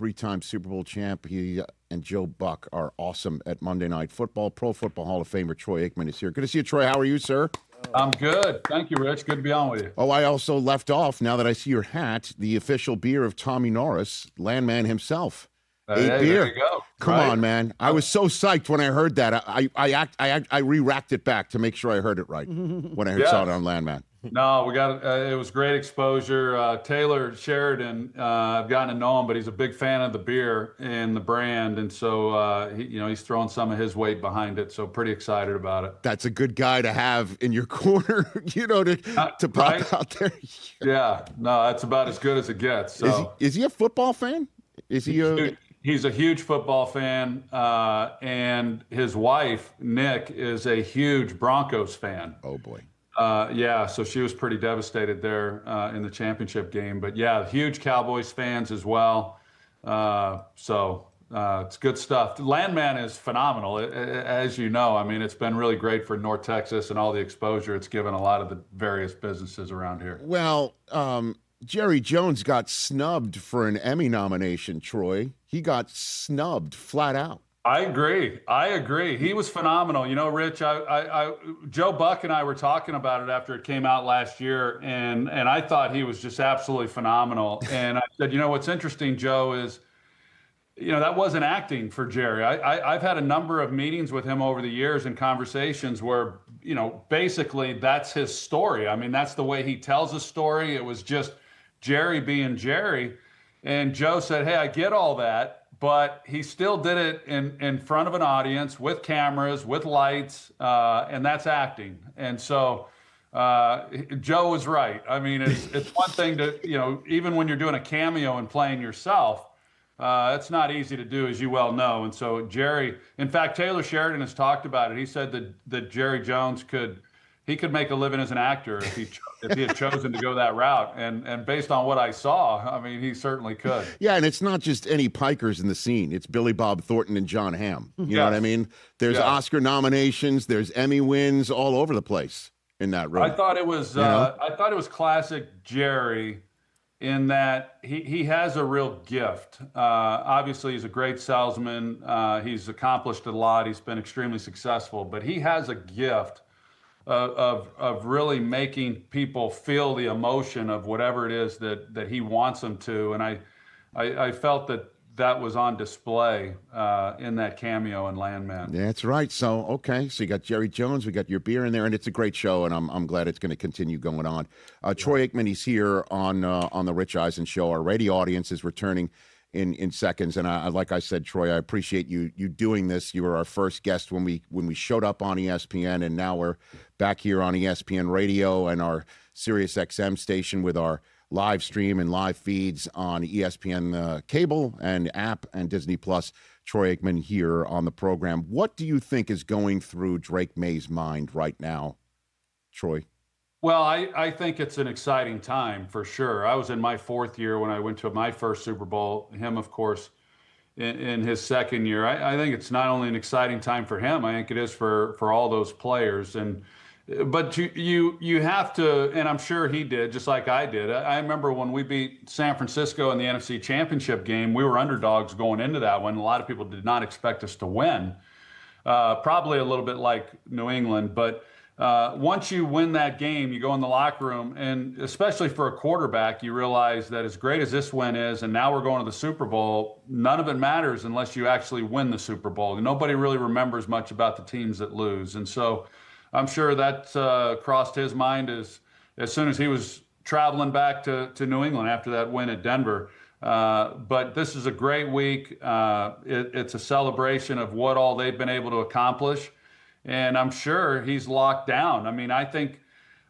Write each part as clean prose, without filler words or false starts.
three-time Super Bowl champ. He and Joe Buck are awesome at Monday Night Football. Pro Football Hall of Famer Troy Aikman is here. Good to see you, Troy. How are you, sir? I'm good. Thank you, Rich. Good to be on with you. Oh, I also left off, now that I see your hat, the official beer of Tommy Norris, Landman himself. Hey, beer. there you go. Come on, man. I was so psyched when I heard that. I re-racked it back to make sure I heard it right when I saw it on Landman. No, we got it was great exposure. Taylor Sheridan, I've gotten to know him, but he's a big fan of the beer and the brand, and so he's throwing some of his weight behind it. So pretty excited about it. That's a good guy to have in your corner, to pop right? out there. Yeah, no, that's about as good as it gets. So is he a football fan? Is he? He's a huge football fan, and his wife Nick is a huge Broncos fan. Oh boy. So she was pretty devastated there in the championship game. But yeah, huge Cowboys fans as well. It's good stuff. Landman is phenomenal, as you know. I mean, it's been really great for North Texas and all the exposure it's given a lot of the various businesses around here. Well, Jerry Jones got snubbed for an Emmy nomination, Troy. He got snubbed flat out. I agree. He was phenomenal. You know, Rich, Joe Buck and I were talking about it after it came out last year, and I thought he was just absolutely phenomenal. And I said, what's interesting, Joe, is, that wasn't acting for Jerry. I've had a number of meetings with him over the years and conversations where, basically that's his story. I mean, that's the way he tells a story. It was just Jerry being Jerry. And Joe said, hey, I get all that. But he still did it in front of an audience with cameras, with lights, and that's acting. And so Joe was right. I mean, it's one thing to, even when you're doing a cameo and playing yourself, it's not easy to do, as you well know. And so Jerry, in fact, Taylor Sheridan has talked about it. He said that Jerry Jones could make a living as an actor if he had chosen to go that route. And based on what I saw, I mean, he certainly could. Yeah, and it's not just any pikers in the scene. It's Billy Bob Thornton and John Hamm. You know what I mean? There's Oscar nominations, there's Emmy wins all over the place in that room. I thought it was classic Jerry in that he has a real gift. Obviously, he's a great salesman. He's accomplished a lot. He's been extremely successful, but he has a gift of really making people feel the emotion of whatever it is that he wants them to. And I felt that was on display in that cameo in Landman. Yeah, that's right. So you got Jerry Jones, we got your beer in there, and it's a great show, and I'm glad it's going to continue going on. Troy Aikman, he's here on the Rich Eisen Show. Our radio audience is returning in seconds, and like I said, Troy, I appreciate you doing this. You were our first guest when we showed up on ESPN, and now we're back here on ESPN Radio and our SiriusXM station with our live stream and live feeds on ESPN cable and app and Disney Plus. Troy Aikman here on the program. What do you think is going through Drake Maye's mind right now, Troy? Well, I think it's an exciting time for sure. I was in my fourth year when I went to my first Super Bowl. Him, of course, in his second year. I think it's not only an exciting time for him. I think it is for all those players. But you have to, and I'm sure he did, just like I did. I remember when we beat San Francisco in the NFC Championship game, we were underdogs going into that one. A lot of people did not expect us to win. Probably a little bit like New England, but once you win that game, you go in the locker room, and especially for a quarterback, you realize that as great as this win is, and now we're going to the Super Bowl, none of it matters unless you actually win the Super Bowl. Nobody really remembers much about the teams that lose. And so I'm sure that crossed his mind as soon as he was traveling back to New England after that win at Denver. But this is a great week. It's a celebration of what all they've been able to accomplish. And I'm sure he's locked down. I mean, I think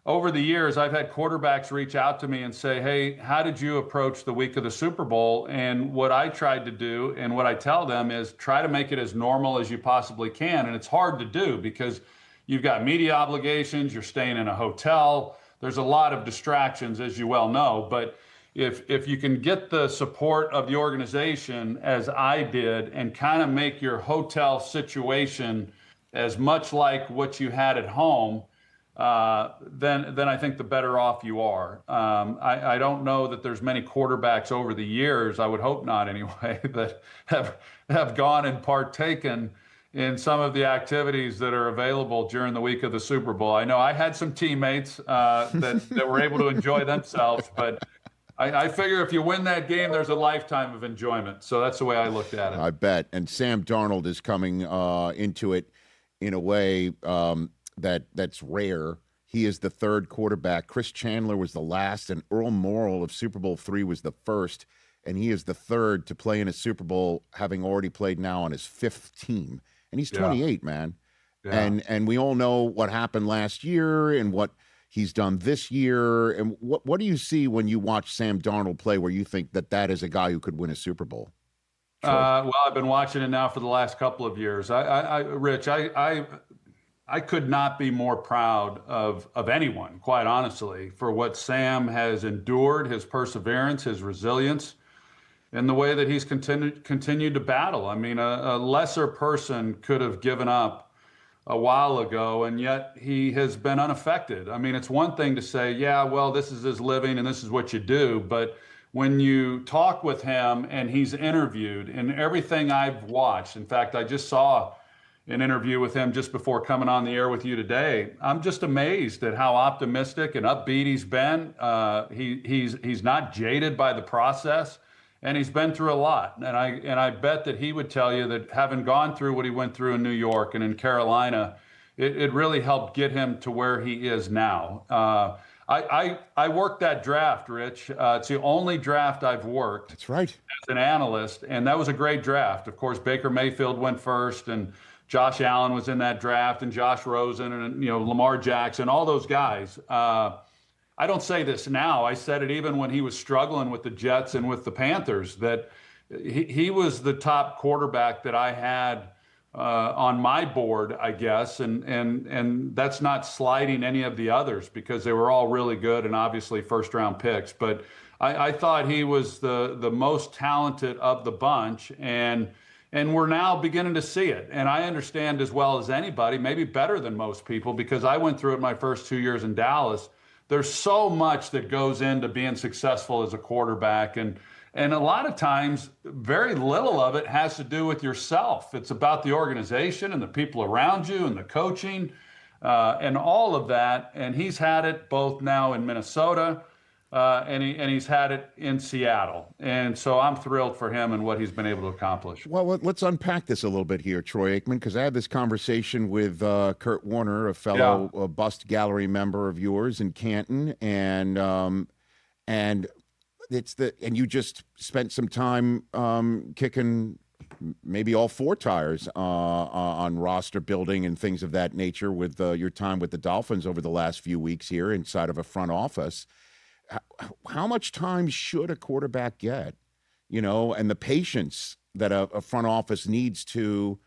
over the years, I've had quarterbacks reach out to me and say, hey, how did you approach the week of the Super Bowl? And what I tried to do and what I tell them is try to make it as normal as you possibly can. And it's hard to do because you've got media obligations, you're staying in a hotel. There's a lot of distractions, as you well know. But if you can get the support of the organization, as I did, and kind of make your hotel situation as much like what you had at home, then I think the better off you are. I don't know that there's many quarterbacks over the years, I would hope not anyway, that have gone and partaken in some of the activities that are available during the week of the Super Bowl. I know I had some teammates that were able to enjoy themselves, but I figure if you win that game, there's a lifetime of enjoyment. So that's the way I looked at it. I bet. And Sam Darnold is coming into it in a way that's rare. He is the third quarterback. Chris Chandler was the last, and Earl Morrall of Super Bowl III was the first, and he is the third to play in a Super Bowl, having already played now on his fifth team. And he's 28, man. Yeah. And we all know what happened last year and what he's done this year. And what do you see when you watch Sam Darnold play where you think that is a guy who could win a Super Bowl? Sure. Well, I've been watching it now for the last couple of years. Rich, I could not be more proud of anyone, quite honestly, for what Sam has endured, his perseverance, his resilience, and the way that he's continued to battle. I mean, a lesser person could have given up a while ago, and yet he has been unaffected. I mean, it's one thing to say, yeah, well, this is his living and this is what you do, but when you talk with him and he's interviewed, and everything I've watched, in fact, I just saw an interview with him just before coming on the air with you today, I'm just amazed at how optimistic and upbeat he's been. He's not jaded by the process. And he's been through a lot. And I bet that he would tell you that having gone through what he went through in New York and in Carolina, it really helped get him to where he is now. I worked that draft, Rich. It's the only draft I've worked. That's right. As an analyst, and that was a great draft. Of course, Baker Mayfield went first, and Josh Allen was in that draft, and Josh Rosen, and Lamar Jackson, all those guys. I don't say this now. I said it even when he was struggling with the Jets and with the Panthers, that he was the top quarterback that I had on my board, I guess. And that's not slighting any of the others because they were all really good and obviously first round picks. But I thought he was the most talented of the bunch. And we're now beginning to see it. And I understand as well as anybody, maybe better than most people, because I went through it my first 2 years in Dallas. There's so much that goes into being successful as a quarterback. And a lot of times, very little of it has to do with yourself. It's about the organization and the people around you and the coaching and all of that. And he's had it both now in Minnesota and he's had it in Seattle. And so I'm thrilled for him and what he's been able to accomplish. Well, let's unpack this a little bit here, Troy Aikman, because I had this conversation with Kurt Warner, a fellow Bust Gallery member of yours in Canton, and you just spent some time kicking maybe all four tires on roster building and things of that nature with your time with the Dolphins over the last few weeks here inside of a front office. How much time should a quarterback get, and the patience that a front office needs to,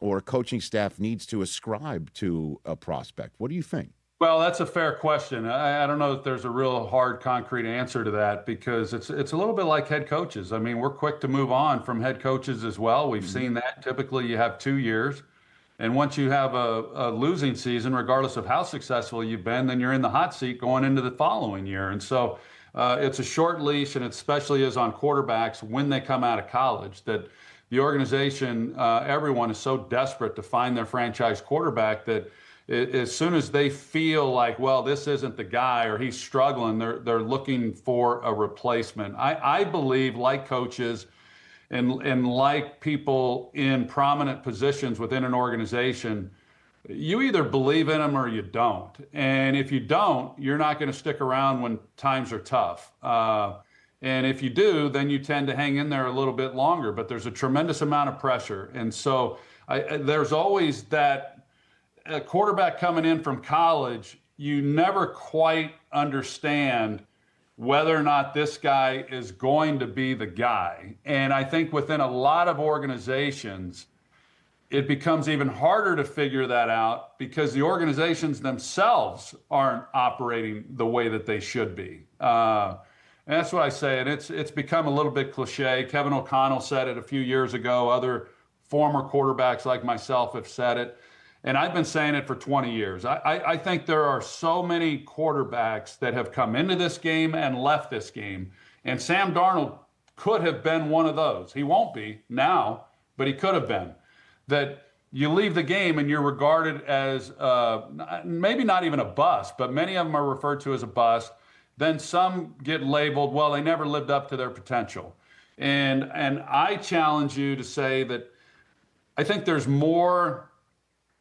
or a coaching staff needs to ascribe to a prospect? What do you think? Well, that's a fair question. I don't know if there's a real hard, concrete answer to that because it's a little bit like head coaches. I mean, we're quick to move on from head coaches as well. We've seen that. Typically, you have 2 years. And once you have a losing season, regardless of how successful you've been, then you're in the hot seat going into the following year. And so it's a short leash, and it especially is on quarterbacks when they come out of college, that the organization, everyone is so desperate to find their franchise quarterback that as soon as they feel like, well, this isn't the guy or he's struggling, they're looking for a replacement. I believe, like coaches, and like people in prominent positions within an organization, you either believe in them or you don't. And if you don't, you're not going to stick around when times are tough. And if you do, then you tend to hang in there a little bit longer. But there's a tremendous amount of pressure. And so there's always that quarterback coming in from college, you never quite understand whether or not this guy is going to be the guy. And I think within a lot of organizations, it becomes even harder to figure that out because the organizations themselves aren't operating the way that they should be. And that's what I say. And it's become a little bit cliche. Kevin O'Connell said it a few years ago. Other former quarterbacks like myself have said it. And I've been saying it for 20 years. I think there are so many quarterbacks that have come into this game and left this game. And Sam Darnold could have been one of those. He won't be now, but he could have been. That you leave the game and you're regarded as maybe not even a bust, but many of them are referred to as a bust. Then some get labeled, well, they never lived up to their potential. And I challenge you to say that I think there's more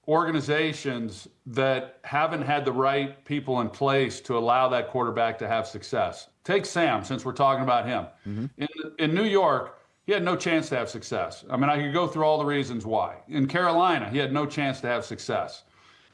organizations that haven't had the right people in place to allow that quarterback to have success. Take Sam, since we're talking about him. In New York, he had no chance to have success. I mean, I could go through all the reasons why. In Carolina, he had no chance to have success.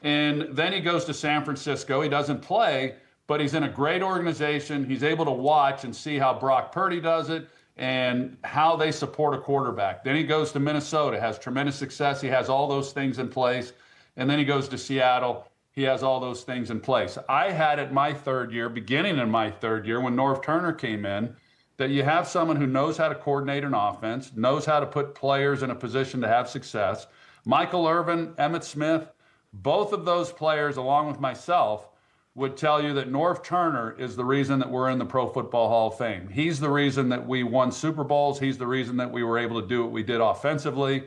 And then he goes to San Francisco. He doesn't play, but he's in a great organization. He's able to watch and see how Brock Purdy does it and how they support a quarterback. Then he goes to Minnesota, has tremendous success. He has all those things in place. And then he goes to Seattle. He has all those things in place. I had it my third year, beginning in my third year when Norv Turner came in, that you have someone who knows how to coordinate an offense, knows how to put players in a position to have success. Michael Irvin, Emmitt Smith, both of those players, along with myself, would tell you that Norv Turner is the reason that we're in the Pro Football Hall of Fame. He's the reason that we won Super Bowls. He's the reason that we were able to do what we did offensively.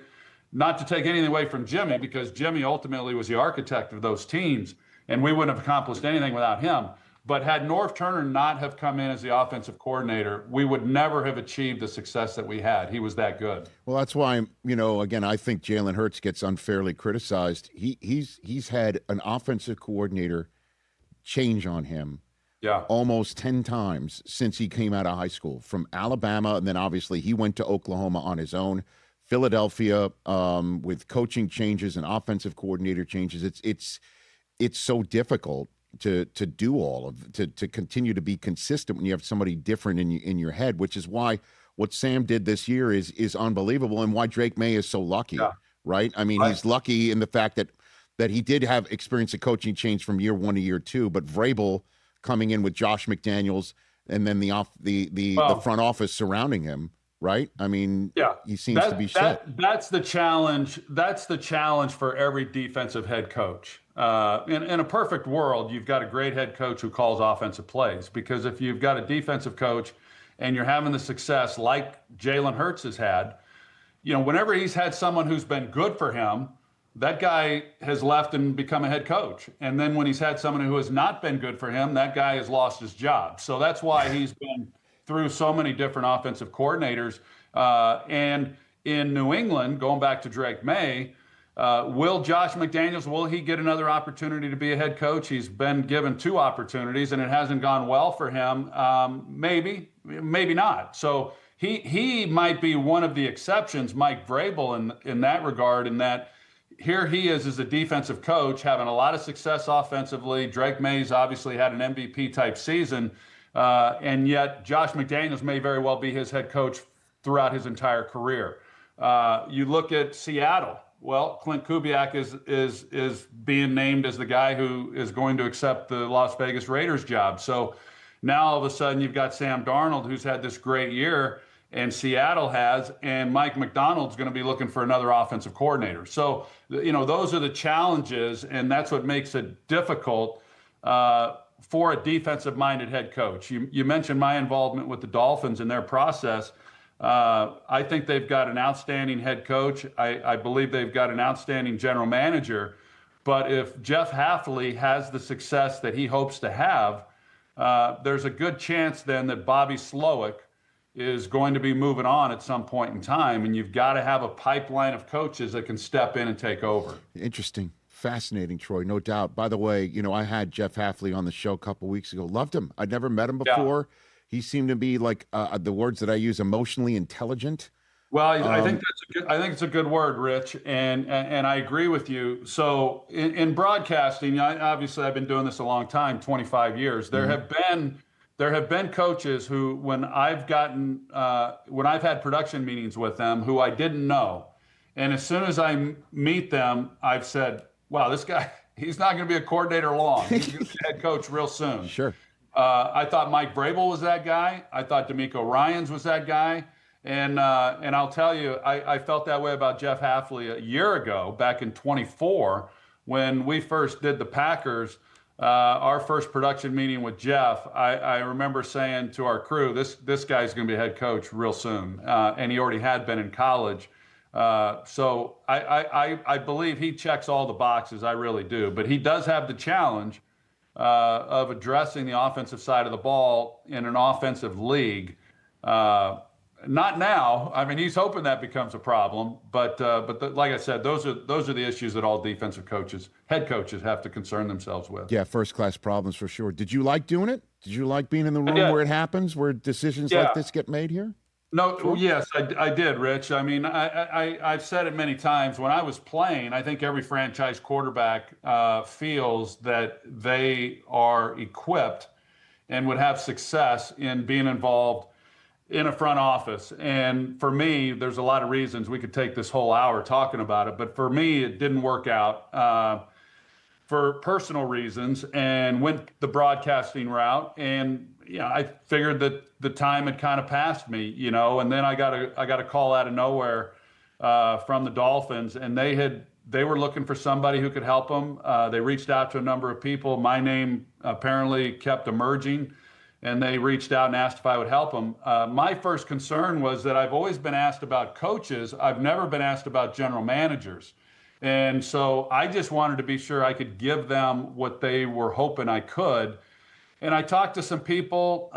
Not to take anything away from Jimmy, because Jimmy ultimately was the architect of those teams, and we wouldn't have accomplished anything without him. But had Norv Turner not have come in as the offensive coordinator, we would never have achieved the success that we had. He was that good. Well, that's why, again, I think Jalen Hurts gets unfairly criticized. He's had an offensive coordinator change on him almost 10 times since he came out of high school, from Alabama, and then obviously he went to Oklahoma on his own. Philadelphia, with coaching changes and offensive coordinator changes, it's so difficult to do all of to continue to be consistent when you have somebody different in your head, which is why what Sam did this year is unbelievable, and why Drake Maye is so lucky, right? I mean, he's lucky in the fact that he did have experience of coaching change from year one to year two, but Vrabel coming in with Josh McDaniels and then the front office surrounding him. Right? I mean, he seems to be set. That's the challenge. That's the challenge for every defensive head coach. In a perfect world, you've got a great head coach who calls offensive plays, because if you've got a defensive coach and you're having the success like Jalen Hurts has had, whenever he's had someone who's been good for him, that guy has left and become a head coach. And then when he's had someone who has not been good for him, that guy has lost his job. So that's why he's been through so many different offensive coordinators. And in New England, going back to Drake Maye, will Josh McDaniels, will he get another opportunity to be a head coach? He's been given 2 opportunities and it hasn't gone well for him. Maybe not. So he might be one of the exceptions, Mike Vrabel, in that regard, in that here he is as a defensive coach having a lot of success offensively. Drake Maye's obviously had an MVP type season. And yet Josh McDaniels may very well be his head coach throughout his entire career. You look at Seattle. Well, Clint Kubiak is being named as the guy who is going to accept the Las Vegas Raiders job. So now all of a sudden you've got Sam Darnold, who's had this great year, and Seattle has, and Mike McDonald's going to be looking for another offensive coordinator. So, those are the challenges, and that's what makes it difficult for a defensive-minded head coach. You mentioned my involvement with the Dolphins in their process. I think they've got an outstanding head coach. I believe they've got an outstanding general manager. But if Jeff Hafley has the success that he hopes to have, there's a good chance then that Bobby Slowick is going to be moving on at some point in time, and you've got to have a pipeline of coaches that can step in and take over. Interesting. Fascinating, Troy, no doubt. By the way, I had Jeff Hafley on the show a couple weeks ago. Loved him. I'd never met him before. He seemed to be like the words that I use, emotionally intelligent. Well, I think it's a good word, Rich, and I agree with you. So in broadcasting, obviously I've been doing this a long time, 25 years. There have been coaches who, when I've had production meetings with them, who I didn't know, and as soon as I meet them, I've said, wow, this guy, he's not going to be a coordinator long. He's going to be a head coach real soon. Sure. I thought Mike Vrabel was that guy. I thought D'Amico Ryans was that guy. And I'll tell you, I felt that way about Jeff Hafley a year ago, back in 24, when we first did the Packers, our first production meeting with Jeff, I remember saying to our crew, this guy's going to be a head coach real soon. And he already had been in college. So I believe he checks all the boxes. I really do. But he does have the challenge of addressing the offensive side of the ball in an offensive league. Not now. I mean, he's hoping that becomes a problem. But like I said, those are the issues that all defensive coaches, head coaches, have to concern themselves with. Yeah, first-class problems for sure. Did you like doing it? Did you like being in the room where it happens, where decisions like this get made here? No, sure. Yes, I did, Rich. I mean, I've said it many times. When I was playing, I think every franchise quarterback feels that they are equipped and would have success in being involved in a front office. And for me, there's a lot of reasons. We could take this whole hour talking about it, but for me, it didn't work out for personal reasons, and went the broadcasting route. And I figured that the time had kind of passed me, and then I got a call out of nowhere from the Dolphins, and they were looking for somebody who could help them. They reached out to a number of people. My name apparently kept emerging, and they reached out and asked if I would help them. My first concern was that I've always been asked about coaches. I've never been asked about general managers. And so I just wanted to be sure I could give them what they were hoping I could. And I talked to some people,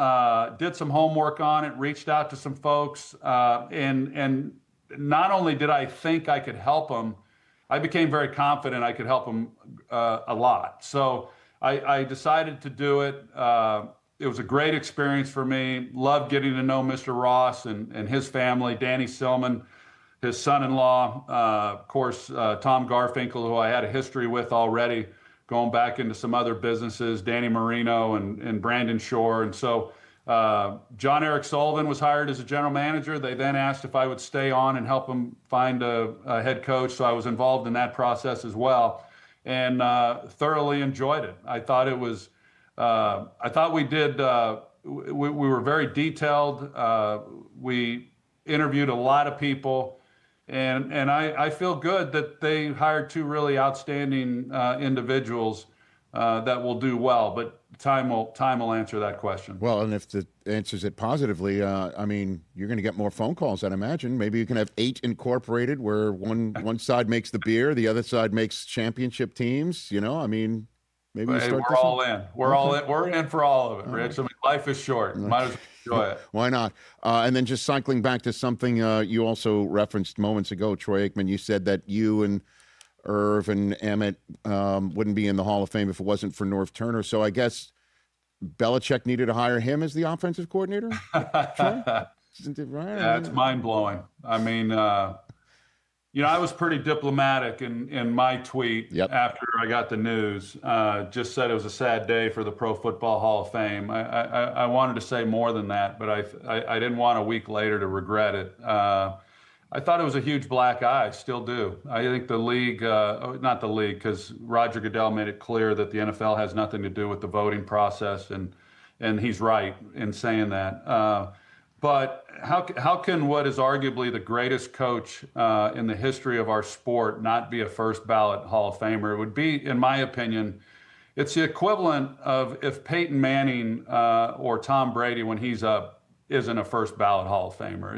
did some homework on it, reached out to some folks, and not only did I think I could help them, I became very confident I could help them a lot. So I decided to do it. It was a great experience for me. Loved getting to know Mr. Ross and his family, Danny Silman, his son-in-law, of course, Tom Garfinkel, who I had a history with already, going back into some other businesses, Danny Marino and Brandon Shore. And so John Eric-Sullivan was hired as a general manager. They then asked if I would stay on and help them find a head coach. So I was involved in that process as well, and thoroughly enjoyed it. I thought it was, I thought we did, we were very detailed. We interviewed a lot of people. And I feel good that they hired two really outstanding individuals that will do well. But time will answer that question. Well, and if it answers it positively, I mean, you're going to get more phone calls, I'd imagine. Maybe you can have 8 incorporated, where one side makes the beer, the other side makes championship teams. I mean, maybe you start. We're all in. We're all in. We're in for all of it, Rich. I mean, life is short. Might as well enjoy it. Why not? And then just cycling back to something you also referenced moments ago, Troy Aikman, you said that you and Irv and Emmett wouldn't be in the Hall of Fame if it wasn't for Norv Turner. So I guess Belichick needed to hire him as the offensive coordinator? Troy? Isn't it right? Yeah, it's mind-blowing. I mean, I was pretty diplomatic in my tweet after I got the news. Just said it was a sad day for the Pro Football Hall of Fame. I wanted to say more than that, but I didn't want a week later to regret it. I thought it was a huge black eye, still do. I think the league, not the league, because Roger Goodell made it clear that the NFL has nothing to do with the voting process, and he's right in saying that. But how can what is arguably the greatest coach in the history of our sport not be a first ballot Hall of Famer? It would be, in my opinion, it's the equivalent of if Peyton Manning or Tom Brady, when he's up, isn't a first ballot Hall of Famer.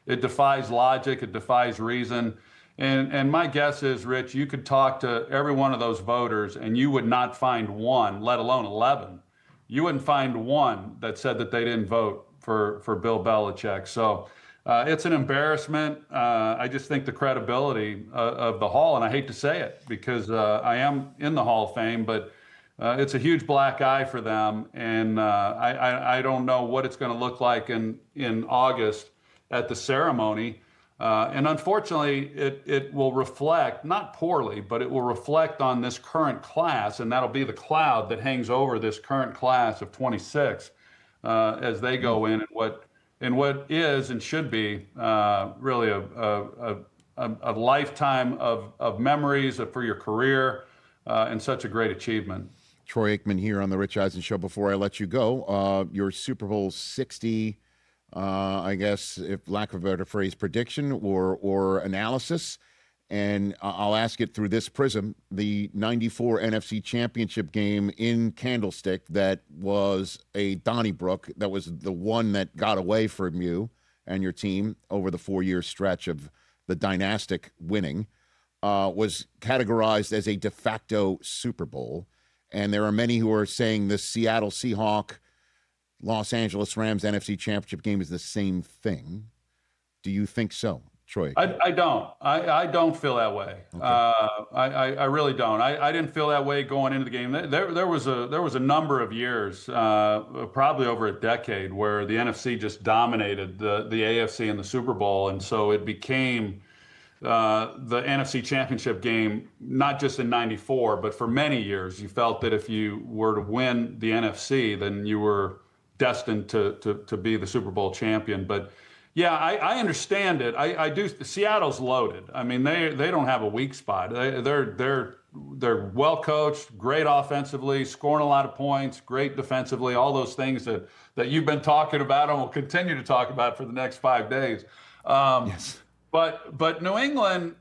It defies logic. It defies reason. And my guess is, Rich, you could talk to every one of those voters and you would not find one, let alone 11. You wouldn't find one that said that they didn't vote for Bill Belichick. So it's an embarrassment. I just think the credibility of the Hall, and I hate to say it because I am in the Hall of Fame, but it's a huge black eye for them. And I don't know what it's going to look like in August at the ceremony. And unfortunately, it will reflect, not poorly, but it will reflect on this current class, and that'll be the cloud that hangs over this current class of 26 as they go in and what is and should be really a lifetime of memories for your career and such a great achievement. Troy Aikman here on the Rich Eisen Show. Before I let you go, your Super Bowl 60, I guess, if lack of a better phrase, prediction or analysis. And I'll ask it through this prism. The 94 NFC Championship game in Candlestick that was a Donnybrook, that was the one that got away from you and your team over the 4-year stretch of the dynastic winning, was categorized as a de facto Super Bowl. And there are many who are saying the Seattle Seahawks, Los Angeles Rams NFC Championship game is the same thing. Do you think so, Troy? I don't. I don't feel that way. Okay. I really don't. I didn't feel that way going into the game. There was a number of years, probably over a decade, where the NFC just dominated the AFC in the Super Bowl, and so it became the NFC Championship game, not just in '94, but for many years. You felt that if you were to win the NFC, then you were destined to be the Super Bowl champion. But yeah, I understand it. I do. Seattle's loaded. I mean, they don't have a weak spot. They're well coached, great offensively, scoring a lot of points, great defensively, all those things that you've been talking about and will continue to talk about for the next 5 days. Yes. But New England,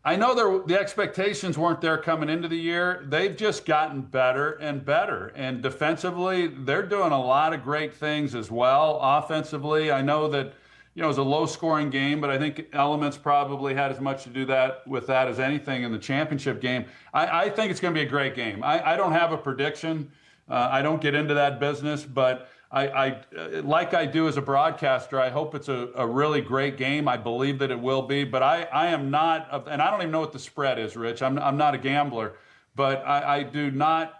I know the expectations weren't there coming into the year. They've just gotten better and better. And defensively, they're doing a lot of great things as well. Offensively, I know that, it was a low-scoring game, but I think elements probably had as much to do with that as anything in the championship game. I think it's going to be a great game. I don't have a prediction. I don't get into that business, but I like I do as a broadcaster, I hope it's a really great game. I believe that it will be, but I am not, and I don't even know what the spread is, Rich. I'm not a gambler, but I do not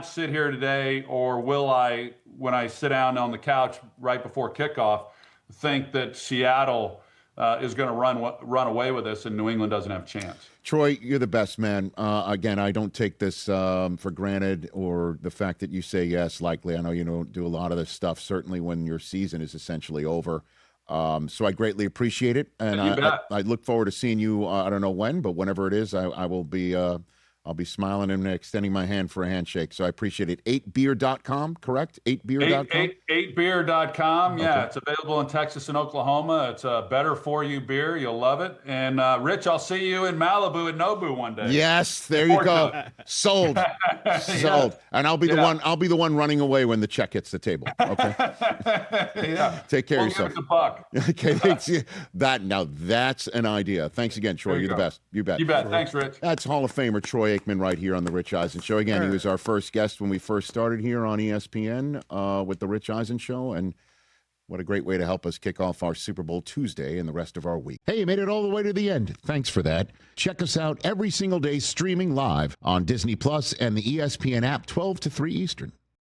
sit here today, or will I, when I sit down on the couch right before kickoff, think that Seattle is going to run away with this and New England doesn't have a chance. Troy, you're the best, man. Again, I don't take this for granted, or the fact that you say yes, likely. I know you don't do a lot of this stuff, certainly when your season is essentially over. So I greatly appreciate it. And I look forward to seeing you, I don't know when, but whenever it is, I will be I'll be smiling and extending my hand for a handshake. So I appreciate it. 8beer.com, correct? 8beer.com? 8beer.com. Yeah, Okay. It's available in Texas and Oklahoma. It's a better for you beer. You'll love it. And Rich, I'll see you in Malibu at Nobu one day. Yes, there you go. Sold. Sold. And I'll be the one running away when the check hits the table. Okay. Yeah. Take care of yourself. Give us a buck. Okay. That's an idea. Thanks again, Troy. You're the best. You bet. You bet. Thanks, Rich. That's Hall of Famer Troy Aikman right here on the Rich Eisen Show. Again, he was our first guest when we first started here on ESPN with the Rich Eisen Show, and what a great way to help us kick off our Super Bowl Tuesday and the rest of our week. Hey, you made it all the way to the end. Thanks for that. Check us out every single day streaming live on Disney Plus and the ESPN app 12 to 3 Eastern.